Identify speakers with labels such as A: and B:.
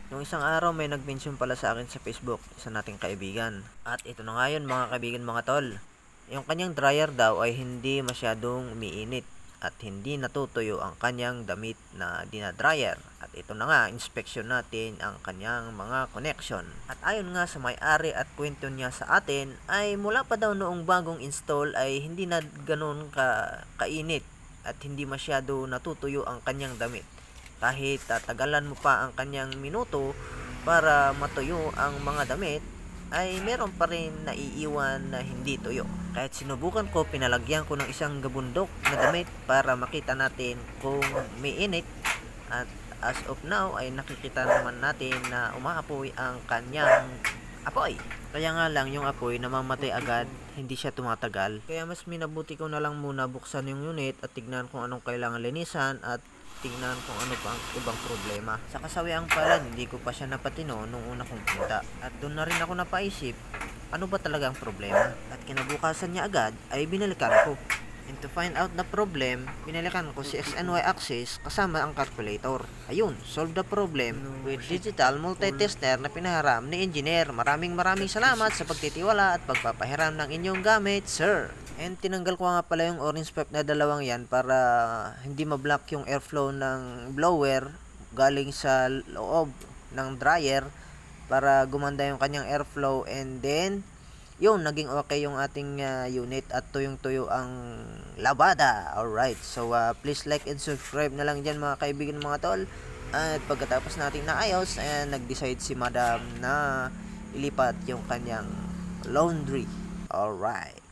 A: Nung isang araw may nag-mention pala sa akin sa Facebook, isa nating kaibigan. At ito na nga yun mga kaibigan mga tol. Yung kanyang dryer daw ay hindi masyadong umiinit at hindi natutuyo ang kanyang damit na dinadryer. At ito na nga, inspeksyon natin ang kanyang mga connection. At ayon nga sa may-ari at kwento niya sa atin, ay mula pa daw noong bagong install ay hindi na ganun kainit at hindi masyado natutuyo ang kanyang damit. Kahit tatagalan mo pa ang kanyang minuto para matuyo ang mga damit, ay meron pa rin naiiwan na hindi tuyo. Kahit sinubukan ko, pinalagyan ko ng isang gabundok na damit para makita natin kung may init, at as of now ay nakikita naman natin na umaapoy ang kanyang apoy. Kaya nga lang yung apoy namamatay agad, hindi siya tumatagal. Kaya mas minabuti ko na lang muna buksan yung unit at tignan kung anong kailangan linisan at tingnan kung ano pa ang ibang problema. Sa kasawiang palad, hindi ko pa siya napatino nung una kong punta. At doon na rin ako napaisip, ano ba talaga ang problema? At kinabukasan niya agad ay binalikan ko. And to find out the problem, binalikan ko si XNY axis kasama ang calculator. Ayun, solve the problem with digital multitester na pinaharam ni engineer. Maraming salamat sa pagtitiwala at pagpapahiram ng inyong gamit, sir. And tinanggal ko nga pala yung orange pipe na dalawang yan para hindi ma-block yung airflow ng blower galing sa loob ng dryer para gumanda yung kanyang airflow, and then yun, naging okay yung ating unit at tuyong-tuyo ang labada. Alright, so please like and subscribe na lang dyan mga kaibigan mga tol. At pagkatapos natin naayos, nag-decide si madam na ilipat yung kanyang laundry. Alright.